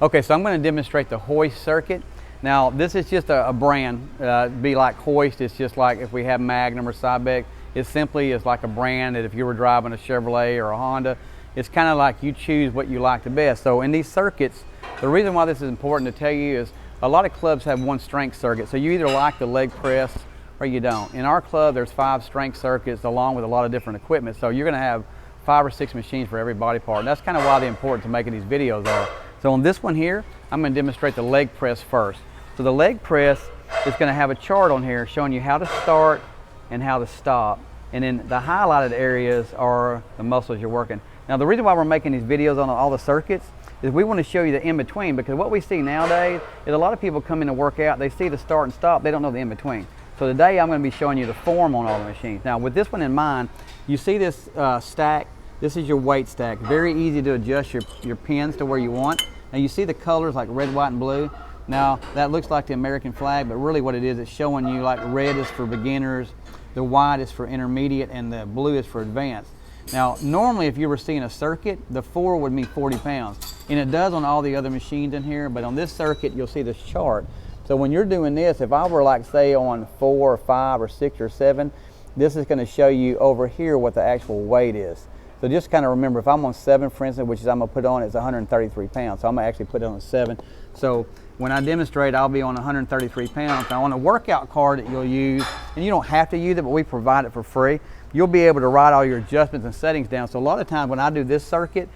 Okay, so I'm going to demonstrate the Hoist Circuit. Now, this is just a brand. Be like Hoist, it's just like if we have Magnum or Cybec. It simply is like a brand that if you were driving a Chevrolet or a Honda, it's kind of like you choose what you like the best. So in these circuits, the reason why this is important to tell you is a lot of clubs have one strength circuit. So you either like the leg press or you don't. In our club, there's 5 strength circuits along with a lot of different equipment. So you're going to have 5 or 6 machines for every body part. And that's kind of why the importance of making these videos are. So on this one here, I'm going to demonstrate the leg press first. So the leg press is going to have a chart on here showing you how to start and how to stop. And then the highlighted areas are the muscles you're working. Now the reason why we're making these videos on all the circuits is we want to show you the in-between, because what we see nowadays is a lot of people come in to work out, they see the start and stop, they don't know the in-between. So today I'm going to be showing you the form on all the machines. Now with this one in mind, you see this stack. This is your weight stack. Very easy to adjust your pins to where you want. Now you see the colors like red, white, and blue. Now that looks like the American flag, but really what it is, it's showing you like red is for beginners, the white is for intermediate, and the blue is for advanced. Now normally if you were seeing a circuit, the 4 would mean 40 pounds. And it does on all the other machines in here, but on this circuit you'll see this chart. So when you're doing this, if I were like say on 4 or 5 or 6 or 7, this is going to show you over here what the actual weight is. So just kind of remember, if I'm on 7, for instance, which is I'm going to put on, it's 133 pounds. So I'm going to actually put it on 7. So when I demonstrate, I'll be on 133 pounds. Now on a workout card that you'll use, and you don't have to use it, but we provide it for free, you'll be able to write all your adjustments and settings down. So a lot of times when I do this circuit,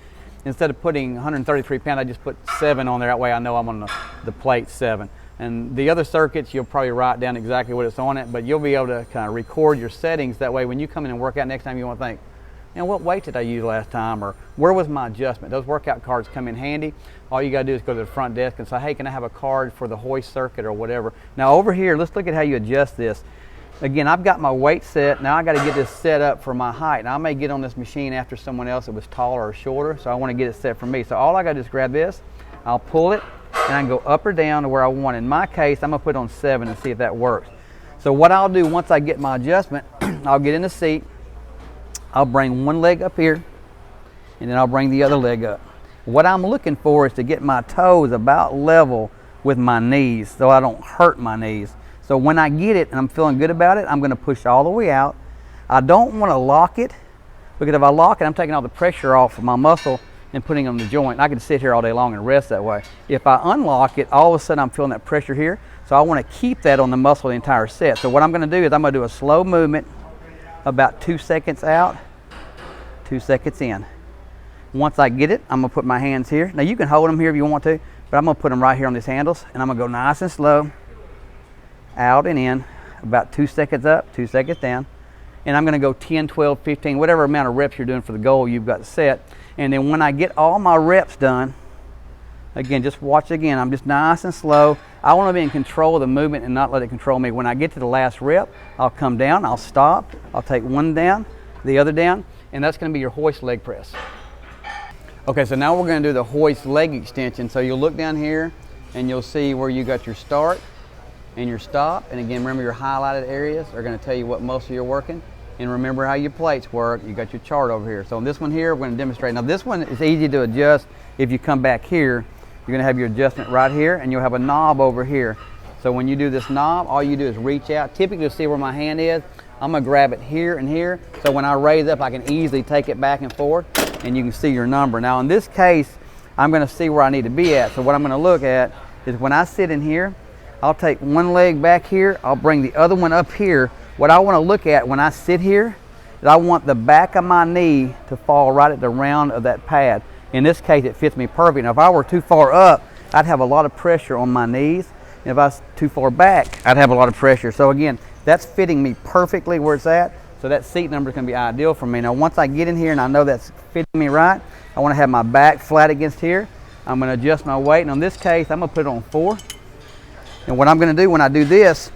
instead of putting 133 pounds, I just put 7 on there. That way I know I'm on the plate 7. And the other circuits, you'll probably write down exactly what it's on it, but you'll be able to kind of record your settings. That way when you come in and work out next time, you won't think, you know, what weight did I use last time, or where was my adjustment? Those workout cards come in handy. All you gotta do is go to the front desk and say, hey, can I have a card for the Hoist Circuit or whatever. Now over here, let's look at how you adjust this. Again, I've got my weight set. Now I gotta get this set up for my height. Now I may get on this machine after someone else that was taller or shorter, so I wanna get it set for me. So all I gotta do is grab this, I'll pull it, and I can go up or down to where I want. In my case, I'm gonna put on 7 and see if that works. So what I'll do once I get my adjustment, I'll get in the seat, I'll bring one leg up here, and then I'll bring the other leg up. What I'm looking for is to get my toes about level with my knees so I don't hurt my knees. So when I get it and I'm feeling good about it, I'm going to push all the way out. I don't want to lock it, because if I lock it, I'm taking all the pressure off of my muscle and putting it on the joint. I can sit here all day long and rest that way. If I unlock it, all of a sudden I'm feeling that pressure here, so I want to keep that on the muscle the entire set. So what I'm going to do is I'm going to do a slow movement, about 2 seconds out, 2 seconds in. Once I get it, I'm going to put my hands here. Now you can hold them here if you want to, but I'm going to put them right here on these handles, and I'm going to go nice and slow, out and in, about 2 seconds up, 2 seconds down. And I'm going to go 10, 12, 15, whatever amount of reps you're doing for the goal you've got set. And then when I get all my reps done, again, just watch again. I'm just nice and slow. I want to be in control of the movement and not let it control me. When I get to the last rep, I'll come down, I'll stop, I'll take one down, the other down, and that's going to be your Hoist leg press. Okay, so now we're going to do the Hoist leg extension. So you'll look down here and you'll see where you got your start and your stop. And again, remember your highlighted areas are going to tell you what muscle you're working. And remember how your plates work. You got your chart over here. So on this one here, we're going to demonstrate. Now this one is easy to adjust. If you come back here, you're going to have your adjustment right here, and you'll have a knob over here. So when you do this knob, all you do is reach out. Typically, to see where my hand is, I'm going to grab it here and here. So when I raise up, I can easily take it back and forth, and you can see your number. Now in this case, I'm going to see where I need to be at. So what I'm going to look at is when I sit in here, I'll take one leg back here, I'll bring the other one up here. What I want to look at when I sit here is I want the back of my knee to fall right at the round of that pad. In this case, it fits me perfect. Now, if I were too far up, I'd have a lot of pressure on my knees. And if I was too far back, I'd have a lot of pressure. So again, that's fitting me perfectly where it's at. So that seat number is going to be ideal for me. Now, once I get in here and I know that's fitting me right, I want to have my back flat against here. I'm going to adjust my weight. And in this case, I'm going to put it on 4. And what I'm going to do when I do this,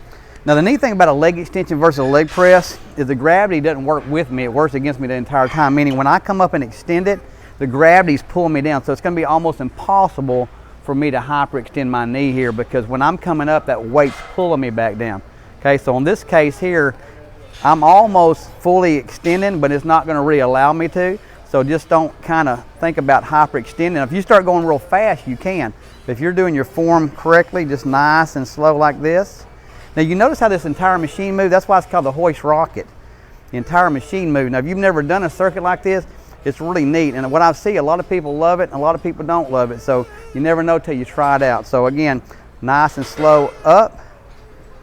now the neat thing about a leg extension versus a leg press is the gravity doesn't work with me, it works against me the entire time. Meaning when I come up and extend it, the gravity's pulling me down. So it's going to be almost impossible for me to hyperextend my knee here, because when I'm coming up, that weight's pulling me back down. Okay, so in this case here, I'm almost fully extending, but it's not going to really allow me to. So just don't kind of think about hyperextending. If you start going real fast, you can. But if you're doing your form correctly, just nice and slow like this. Now you notice how this entire machine moves? That's why it's called the Hoist Rocket. The entire machine moves. Now if you've never done a circuit like this, it's really neat. And what I see, a lot of people love it and a lot of people don't love it. So you never know till you try it out. So again, nice and slow up,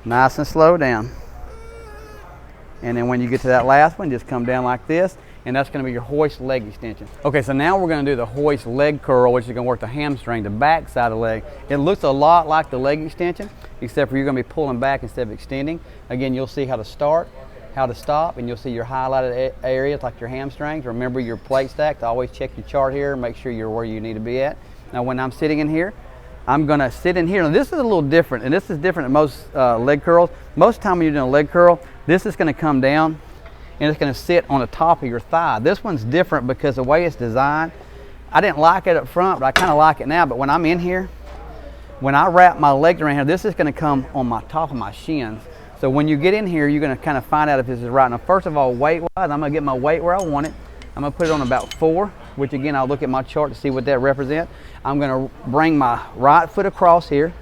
nice and slow down. And then when you get to that last one, just come down like this. And that's going to be your hoist leg extension. Okay, so now we're going to do the hoist leg curl, which is going to work the hamstring, the back side of the leg. It looks a lot like the leg extension, except for you're going to be pulling back instead of extending. Again, you'll see how to start, how to stop, and you'll see your highlighted areas like your hamstrings. Remember your plate stack. Always check your chart here, make sure you're where you need to be at. Now when I'm sitting in here, I'm going to sit in here. Now this is a little different, and this is different than most leg curls. Most of the time when you're doing a leg curl, this is going to come down and it's going to sit on the top of your thigh. This one's different because the way it's designed, I didn't like it up front, but I kind of like it now. But when I'm in here, when I wrap my legs around here, this is going to come on my top of my shins. So when you get in here, you're going to kind of find out if this is right. Now first of all, weight-wise, I'm going to get my weight where I want it. I'm going to put it on about 4, which again, I'll look at my chart to see what that represents. I'm going to bring my right foot across here.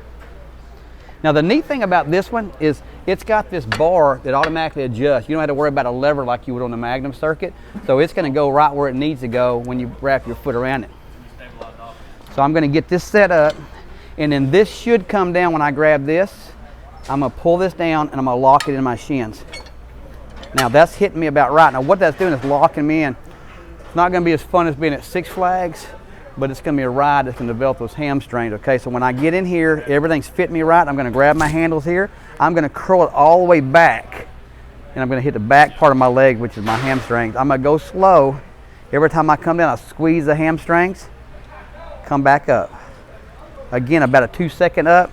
Now the neat thing about this one is it's got this bar that automatically adjusts. You don't have to worry about a lever like you would on the Magnum circuit. So it's going to go right where it needs to go when you wrap your foot around it. So I'm going to get this set up, and then this should come down when I grab this. I'm going to pull this down and I'm going to lock it in my shins. Now that's hitting me about right. Now what that's doing is locking me in. It's not going to be as fun as being at Six Flags, but it's going to be a ride that can develop those hamstrings. Okay, so when I get in here, everything's fitting me right. I'm going to grab my handles here. I'm going to curl it all the way back, and I'm going to hit the back part of my leg, which is my hamstrings. I'm going to go slow. Every time I come down, I squeeze the hamstrings, come back up. Again, about a 2-second up,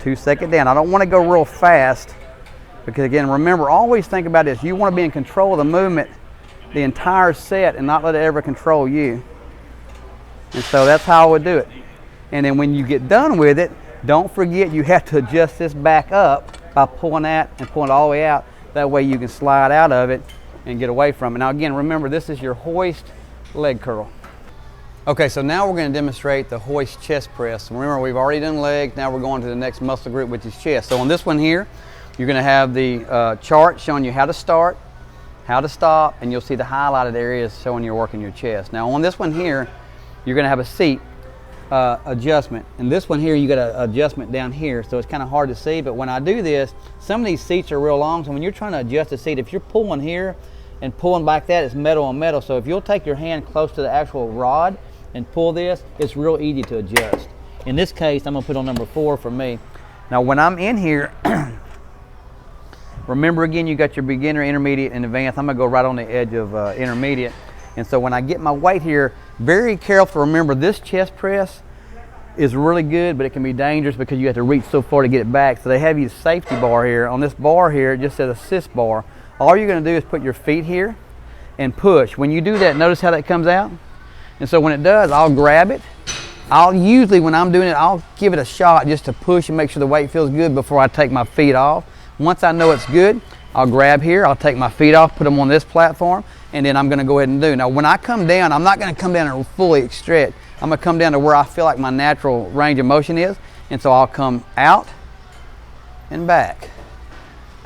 2-second down. I don't want to go real fast because, again, remember, always think about this. You want to be in control of the movement the entire set and not let it ever control you. And so that's how I would do it. And then when you get done with it, don't forget you have to adjust this back up by pulling that and pulling it all the way out. That way you can slide out of it and get away from it. Now again, remember this is your hoist leg curl. Okay, so now we're going to demonstrate the hoist chest press. Remember, we've already done legs. Now we're going to the next muscle group, which is chest. So on this one here, you're going to have the chart showing you how to start, how to stop, and you'll see the highlighted areas showing you're working your chest. Now on this one here, you're going to have a seat adjustment, and this one here you got an adjustment down here, so it's kind of hard to see. But when I do this, some of these seats are real long, so when you're trying to adjust the seat, if you're pulling here and pulling back, that it's metal on metal. So if you'll take your hand close to the actual rod and pull this, it's real easy to adjust. In this case, I'm going to put on number 4 for me. Now when I'm in here, remember again, you got your beginner, intermediate, and advanced. I'm going to go right on the edge of intermediate. And so when I get my weight here, very careful. Remember, this chest press is really good, but it can be dangerous because you have to reach so far to get it back. So they have you a safety bar here. On this bar here, it just says assist bar. All you're going to do is put your feet here and push. When you do that, notice how that comes out? And so when it does, I'll grab it. I'll usually, when I'm doing it, I'll give it a shot just to push and make sure the weight feels good before I take my feet off. Once I know it's good, I'll grab here, I'll take my feet off, put them on this platform, and then I'm going to go ahead and do. Now when I come down, I'm not going to come down and fully stretch. I'm going to come down to where I feel like my natural range of motion is, and so I'll come out and back,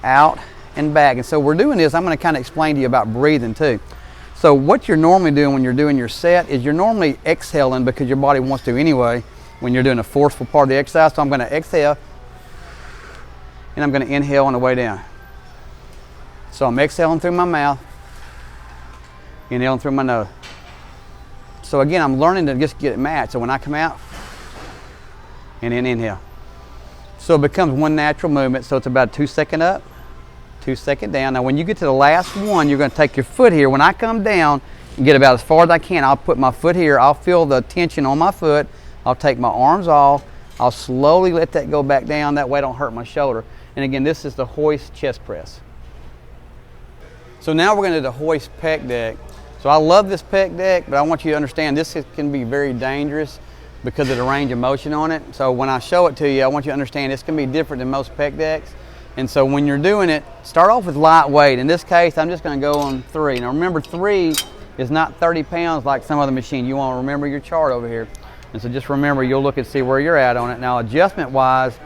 out and back. And so we're doing this, I'm going to kind of explain to you about breathing too. So what you're normally doing when you're doing your set is you're normally exhaling because your body wants to anyway when you're doing a forceful part of the exercise. So I'm going to exhale, and I'm going to inhale on the way down. So I'm exhaling through my mouth, inhaling through my nose. So again, I'm learning to just get it matched. So when I come out, and then inhale. So it becomes one natural movement. So it's about 2-second up, 2-second down. Now when you get to the last one, you're going to take your foot here. When I come down and get about as far as I can, I'll put my foot here. I'll feel the tension on my foot. I'll take my arms off. I'll slowly let that go back down. That way I don't hurt my shoulder. And again, this is the hoist chest press. So now we're going to do the hoist pec deck. So I love this pec deck, but I want you to understand this can be very dangerous because of the range of motion on it. So when I show it to you, I want you to understand it's going to be different than most pec decks. And so when you're doing it, start off with lightweight. In this case, I'm just going to go on 3. Now remember, 3 is not 30 pounds like some other machine. You want to remember your chart over here. And so just remember, you'll look and see where you're at on it. Now adjustment wise,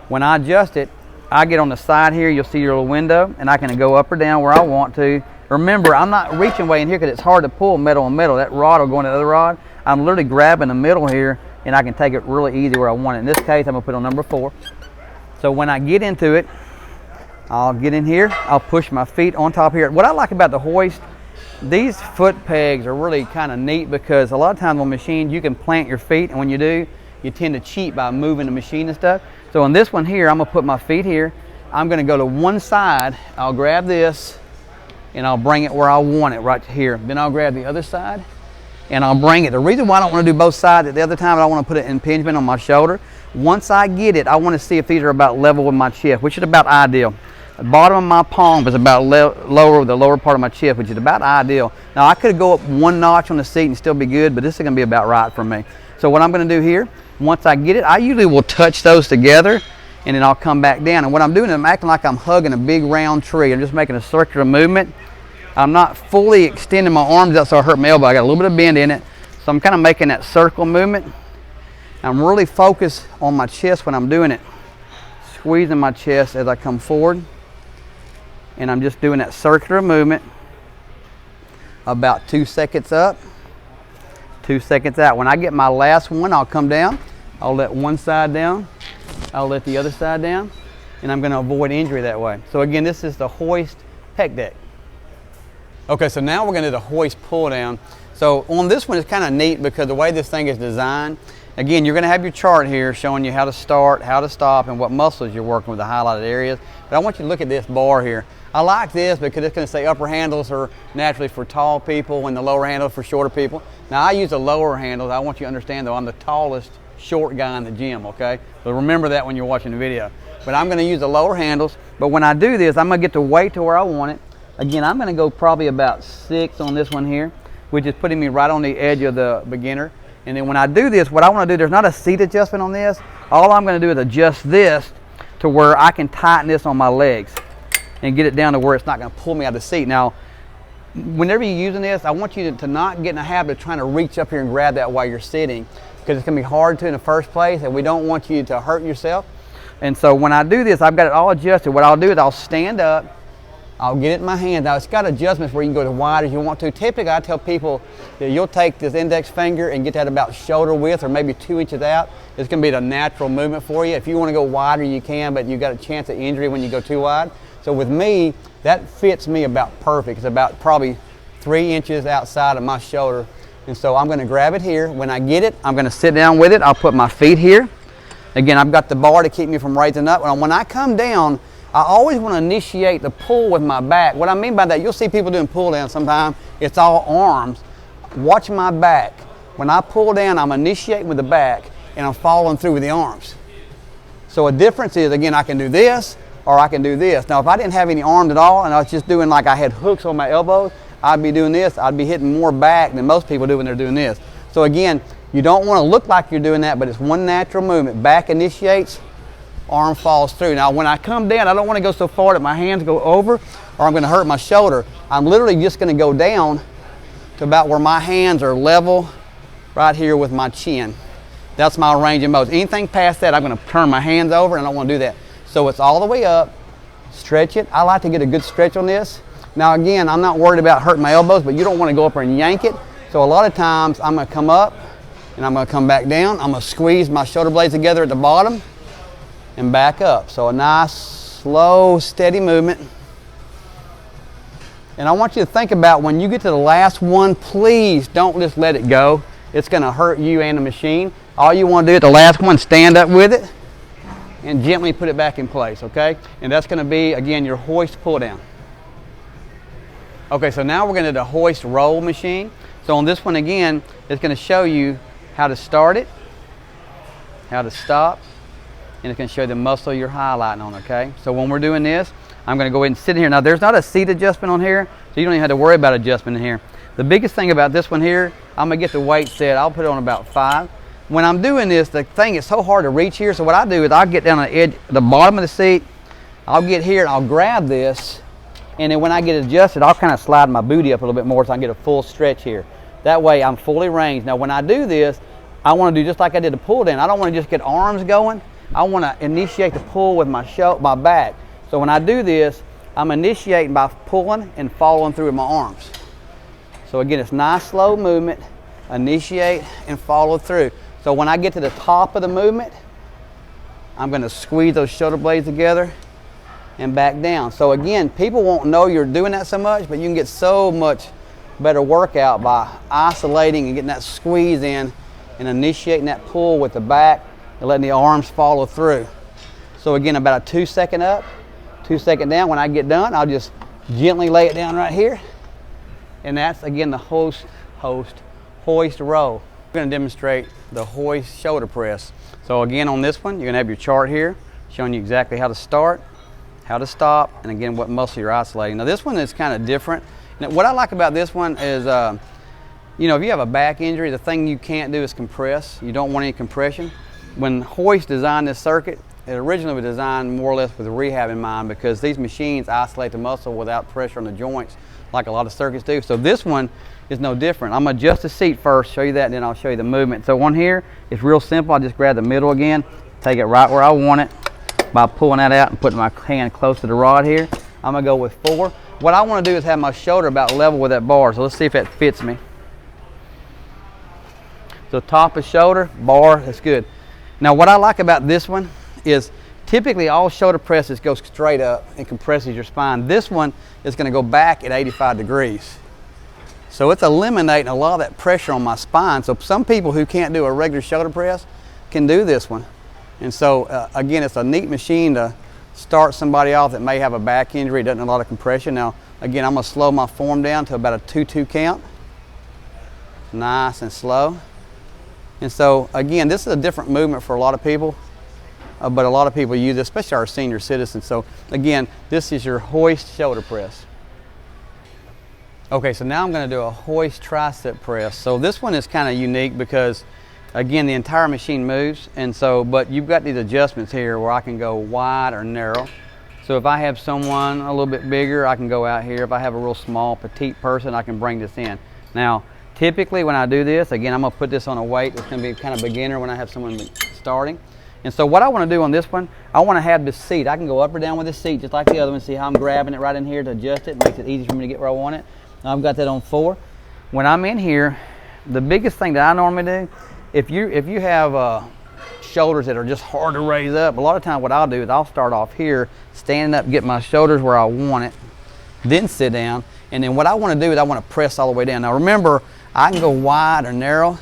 when I adjust it, I get on the side here, you'll see your little window, and I can go up or down where I want to. Remember, I'm not reaching way in here because it's hard to pull metal on metal. That rod will go into the other rod. I'm literally grabbing the middle here, and I can take it really easy where I want it. In this case, I'm gonna put on number 4. So when I get into it, I'll get in here, I'll push my feet on top here. What I like about the hoist, these foot pegs are really kind of neat because a lot of times on machines you can plant your feet, and when you do, you tend to cheat by moving the machine and stuff. So on this one here, I'm gonna put my feet here. I'm gonna go to one side, I'll grab this, and I'll bring it where I want it, right here. Then I'll grab the other side, and I'll bring it. The reason why I don't wanna do both sides at the other time, I don't wanna put an impingement on my shoulder. Once I get it, I wanna see if these are about level with my chest, which is about ideal. The bottom of my palm is about lower, the lower part of my chest, which is about ideal. Now I could go up one notch on the seat and still be good, but this is gonna be about right for me. So what I'm gonna do here, once I get it, I usually will touch those together, and then I'll come back down. And what I'm doing is I'm acting like I'm hugging a big round tree. I'm just making a circular movement. I'm not fully extending my arms out so I hurt my elbow. I got a little bit of bend in it. So I'm kind of making that circle movement. I'm really focused on my chest when I'm doing it. Squeezing my chest as I come forward. And I'm just doing that circular movement. About 2 seconds up, 2 seconds out. When I get my last one, I'll come down. I'll let one side down. I'll let the other side down. And I'm gonna avoid injury that way. So again, this is the hoist pec deck. Okay, so now we're gonna do the hoist pull down. So on this one, it's kind of neat because the way this thing is designed, again, you're gonna have your chart here showing you how to start, how to stop, and what muscles you're working with, the highlighted areas. But I want you to look at this bar here. I like this because it's gonna say upper handles are naturally for tall people and the lower handles for shorter people. Now I use the lower handles. I want you to understand though, I'm the tallest short guy in the gym, okay? So remember that when you're watching the video. But I'm gonna use the lower handles, but when I do this, I'm gonna get the weight to where I want it. Again, I'm gonna go probably about 6 on this one here, which is putting me right on the edge of the beginner. And then when I do this, what I wanna do, there's not a seat adjustment on this. All I'm gonna do is adjust this to where I can tighten this on my legs and get it down to where it's not gonna pull me out of the seat. Now, whenever you're using this, I want you to not get in the habit of trying to reach up here and grab that while you're sitting, because it's gonna be hard to in the first place, and we don't want you to hurt yourself. And so when I do this, I've got it all adjusted. What I'll do is I'll stand up, I'll get it in my hand. Now it's got adjustments where you can go as wide as you want to. Typically I tell people that you'll take this index finger and get that about shoulder width or maybe 2 inches out. It's gonna be the natural movement for you. If you wanna go wider, you can, but you got a chance of injury when you go too wide. So with me, that fits me about perfect. It's about probably 3 inches outside of my shoulder. And so I'm gonna grab it here. When I get it, I'm gonna sit down with it. I'll put my feet here. Again, I've got the bar to keep me from raising up. When I come down, I always wanna initiate the pull with my back. What I mean by that, you'll see people doing pull down sometimes. It's all arms. Watch my back. When I pull down, I'm initiating with the back and I'm following through with the arms. So a difference is, again, I can do this, or I can do this. Now, if I didn't have any arms at all and I was just doing like I had hooks on my elbows, I'd be doing this. I'd be hitting more back than most people do when they're doing this. So again, you don't want to look like you're doing that, but it's one natural movement. Back initiates, arm falls through. Now, when I come down, I don't want to go so far that my hands go over or I'm going to hurt my shoulder. I'm literally just going to go down to about where my hands are level right here with my chin. That's my range of motion. Anything past that, I'm going to turn my hands over, and I don't want to do that. So it's all the way up, stretch it. I like to get a good stretch on this. Now again, I'm not worried about hurting my elbows, but you don't want to go up there and yank it. So a lot of times I'm gonna come up and I'm gonna come back down. I'm gonna squeeze my shoulder blades together at the bottom and back up. So a nice, slow, steady movement. And I want you to think about when you get to the last one, please don't just let it go. It's gonna hurt you and the machine. All you wanna do at the last one, stand up with it and gently put it back in place, okay? And that's gonna be, again, your hoist pull down. Okay, so now we're gonna do the hoist roll machine. So on this one, again, it's gonna show you how to start it, how to stop, and it's gonna show you the muscle you're highlighting on, okay? So when we're doing this, I'm gonna go ahead and sit in here. Now there's not a seat adjustment on here, so you don't even have to worry about adjustment in here. The biggest thing about this one here, I'm gonna get the weight set. I'll put it on about 5. When I'm doing this, the thing is so hard to reach here, so what I do is I'll get down on the edge, the bottom of the seat, I'll get here and I'll grab this And then when I get adjusted, I'll kind of slide my booty up a little bit more so I can get a full stretch here. That way I'm fully ranged. Now when I do this, I want to do just like I did the pull down. I don't want to just get arms going. I want to initiate the pull with my back. So when I do this, I'm initiating by pulling and following through with my arms. So again, it's nice slow movement, initiate and follow through. So when I get to the top of the movement, I'm going to squeeze those shoulder blades together and back down. So again, people won't know you're doing that so much, but you can get so much better workout by isolating and getting that squeeze in and initiating that pull with the back and letting the arms follow through. So again, about a 2 second up, 2 second down. When I get done, I'll just gently lay it down right here. And that's again the hoist row. We're going to demonstrate the hoist shoulder press. So again, on this one, you're going to have your chart here showing you exactly how to start, how to stop, and again what muscle you're isolating. Now this one is kind of different. Now, what I like about this one is, you know, if you have a back injury, the thing you can't do is compress. You don't want any compression. When Hoist designed this circuit, it originally was designed more or less with rehab in mind, because these machines isolate the muscle without pressure on the joints like a lot of circuits do. So this one is no different. I'm going to adjust the seat first, show you that, and then I'll show you the movement. So on here, it's real simple. I just grab the middle again, take it right where I want it by pulling that out and putting my hand close to the rod here. I'm going to go with 4. What I want to do is have my shoulder about level with that bar. So let's see if that fits me. So top of shoulder, bar, that's good. Now what I like about this one is typically all shoulder presses go straight up and compresses your spine. This one is going to go back at 85 degrees. So it's eliminating a lot of that pressure on my spine. So some people who can't do a regular shoulder press can do this one. And so again, it's a neat machine to start somebody off that may have a back injury, doesn't have a lot of compression. Now again, I'm going to slow my form down to about a 2-2 count. Nice and slow. And so again, this is a different movement for a lot of people, but a lot of people use it, especially our senior citizens. So again, this is your hoist shoulder press. Okay, so now I'm going to do a hoist tricep press. So this one is kind of unique because again, the entire machine moves, and so, but you've got these adjustments here where I can go wide or narrow. So if I have someone a little bit bigger, I can go out here. If I have a real small, petite person, I can bring this in. Now, typically when I do this, again, I'm going to put this on a weight. It's going to be kind of beginner when I have someone starting. And so what I want to do on this one, I want to have this seat. I can go up or down with this seat just like the other one. See how I'm grabbing it right in here to adjust it. It makes it easy for me to get where I want it. I've got that on 4. When I'm in here, the biggest thing that I normally do, if you have shoulders that are just hard to raise up, a lot of times what I'll do is I'll start off here, standing up, get my shoulders where I want it, then sit down, and then what I want to do is I want to press all the way down. Now remember, I can go wide or narrow.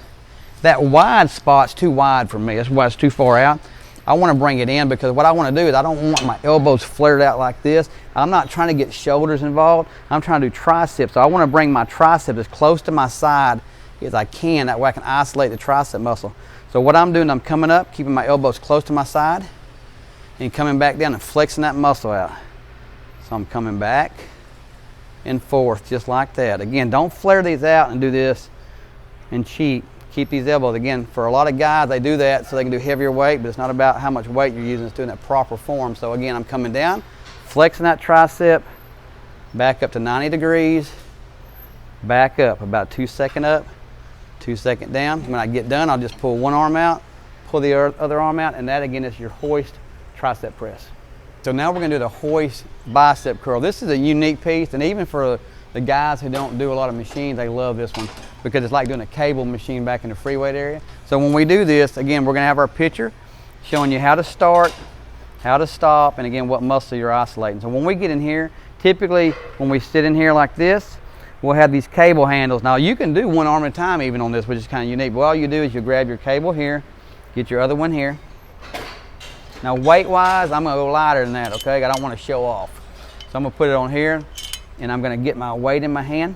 That wide spot's too wide for me. That's why it's too far out. I want to bring it in because what I want to do is I don't want my elbows flared out like this. I'm not trying to get shoulders involved. I'm trying to do triceps. So I want to bring my tricep as close to my side as I can. That way I can isolate the tricep muscle. So what I'm doing, I'm coming up, keeping my elbows close to my side, and coming back down and flexing that muscle out. So I'm coming back and forth just like that. Again, don't flare these out and do this and cheat. Keep these elbows. Again, for a lot of guys, they do that so they can do heavier weight, but it's not about how much weight you're using. It's doing that proper form. So again, I'm coming down, flexing that tricep, back up to 90 degrees, back up, about 2 second up, 2 second down. When I get done, I'll just pull one arm out, pull the other arm out, and that again is your hoist tricep press. So now we're going to do the hoist bicep curl. This is a unique piece, and even for the guys who don't do a lot of machines, they love this one because it's like doing a cable machine back in the free weight area. So when we do this, again, we're going to have our picture showing you how to start, how to stop, and again, what muscle you're isolating. So when we get in here, typically when we sit in here like this, we'll have these cable handles. Now you can do one arm at a time even on this, which is kind of unique. But all you do is you grab your cable here, get your other one here. Now weight-wise, I'm going to go lighter than that, okay? I don't want to show off. So I'm going to put it on here, and I'm going to get my weight in my hand.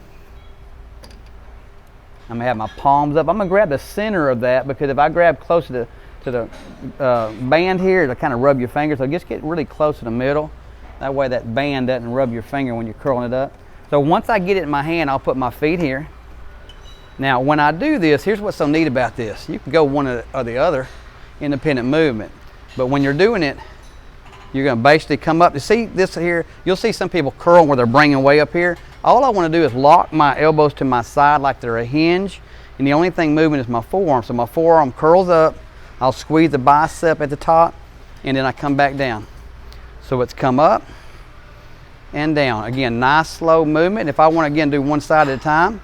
I'm going to have my palms up. I'm going to grab the center of that because if I grab close to the band here, it'll kind of rub your finger. So just get really close to the middle. That way that band doesn't rub your finger when you're curling it up. So once I get it in my hand, I'll put my feet here. Now when I do this, here's what's so neat about this. You can go one or the other, independent movement. But when you're doing it, You're going to basically come up to see this here. You'll see some people curl where they're bringing way up here. All I want to do is lock my elbows to my side like they're a hinge, and the only thing moving is my forearm. So my forearm curls up. I'll squeeze the bicep at the top, and then I come back down. So it's come up and down. Again, nice slow movement. If I want to again do one side at a time,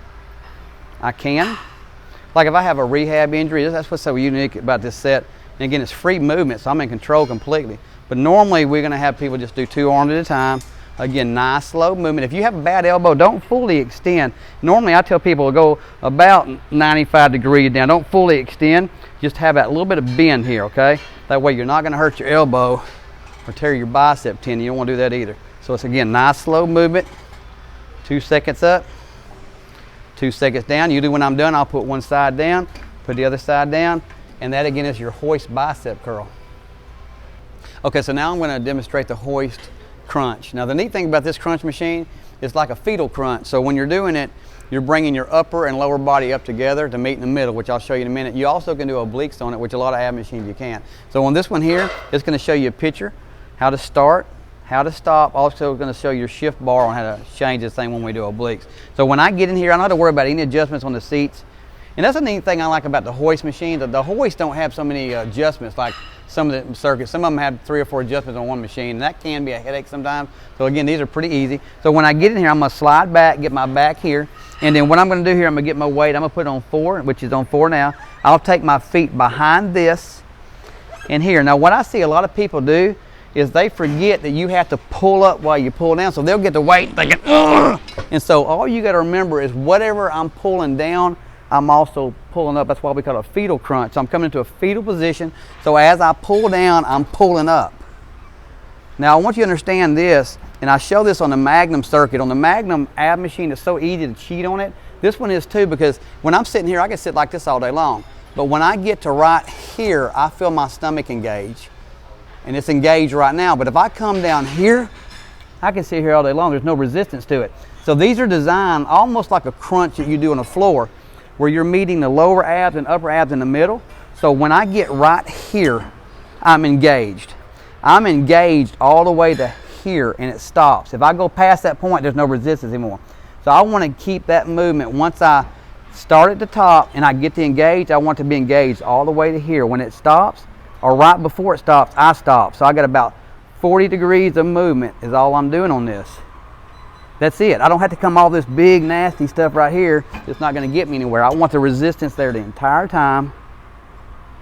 I can. Like if I have a rehab injury, that's what's so unique about this set. And again, it's free movement, so I'm in control completely. But normally we're going to have people just do 2 arms at a time. Again, nice slow movement. If you have a bad elbow, don't fully extend. Normally I tell people to go about 95 degrees down. Don't fully extend. Just have that little bit of bend here, okay? That way you're not going to hurt your elbow or tear your bicep tendon. You don't want to do that either. So it's again, nice slow movement. 2 seconds up, 2 seconds down. Usually when I'm done, I'll put one side down, put the other side down, and that again is your hoist bicep curl. Okay, so now I'm going to demonstrate the hoist crunch. Now the neat thing about this crunch machine is like a fetal crunch. So when you're doing it, you're bringing your upper and lower body up together to meet in the middle, which I'll show you in a minute. You also can do obliques on it, which a lot of ab machines you can't. So on this one here, it's going to show you a picture, how to start, how to stop. Also going to show you your shift bar on how to change this thing when we do obliques. So when I get in here, I don't have to worry about any adjustments on the seats. And that's a neat thing I like about the hoist machine. The hoist don't have so many adjustments like some of the circuits. Some of them have 3 or 4 adjustments on one machine, and that can be a headache sometimes. So again, these are pretty easy. So when I get in here, I'm going to slide back, get my back here, and then what I'm going to do here, I'm going to get my weight. I'm going to put it on 4, which is on 4 now. I'll take my feet behind this and here. Now what I see a lot of people do is they forget that you have to pull up while you pull down. So they'll get the weight thinking, ugh! And so all you got to remember is whatever I'm pulling down, I'm also pulling up. That's why we call it a fetal crunch. So I'm coming into a fetal position. So as I pull down, I'm pulling up. Now I want you to understand this, and I show this on the Magnum circuit. On the Magnum ab machine, it's so easy to cheat on it. This one is too, because when I'm sitting here, I can sit like this all day long. But when I get to right here, I feel my stomach engage. And it's engaged right now. But if I come down here, I can sit here all day long. There's no resistance to it. So these are designed almost like a crunch that you do on the floor, where you're meeting the lower abs and upper abs in the middle. So when I get right here, I'm engaged. I'm engaged all the way to here, and it stops. If I go past that point, there's no resistance anymore. So I want to keep that movement. Once I start at the top and I get to engage, I want to be engaged all the way to here. When it stops, or right before it stops, I stop. So I got about 40 degrees of movement is all I'm doing on this. That's it. I don't have to come all this big nasty stuff right here. It's not going to get me anywhere. I want the resistance there the entire time.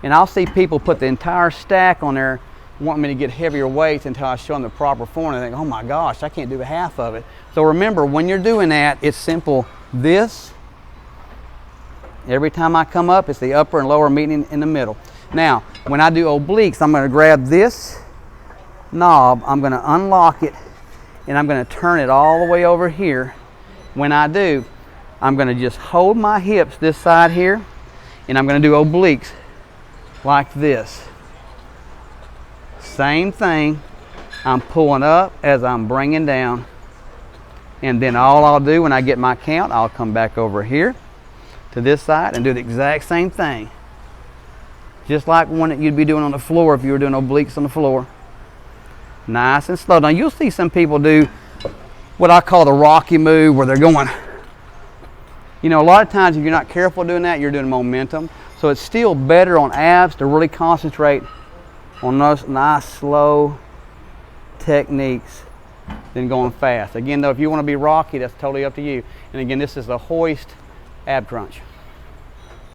And I'll see people put the entire stack on there, wanting me to get heavier weights until I show them the proper form. And they think, oh my gosh, I can't do half of it. So remember, when you're doing that, it's simple. This, every time I come up, it's the upper and lower meeting in the middle. Now, when I do obliques, I'm going to grab this knob, I'm going to unlock it, and I'm going to turn it all the way over here. When I do, I'm going to just hold my hips this side here, and I'm going to do obliques like this. Same thing. I'm pulling up as I'm bringing down, and then all I'll do when I get my count, I'll come back over here to this side and do the exact same thing. Just like one that you'd be doing on the floor if you were doing obliques on the floor. Nice and slow. Now you'll see some people do what I call the Rocky move, where they're going. You know, a lot of times if you're not careful doing that, you're doing momentum. So it's still better on abs to really concentrate on those nice slow techniques than going fast. Again though, if you want to be Rocky, that's totally up to you. And again, this is the hoist ab crunch.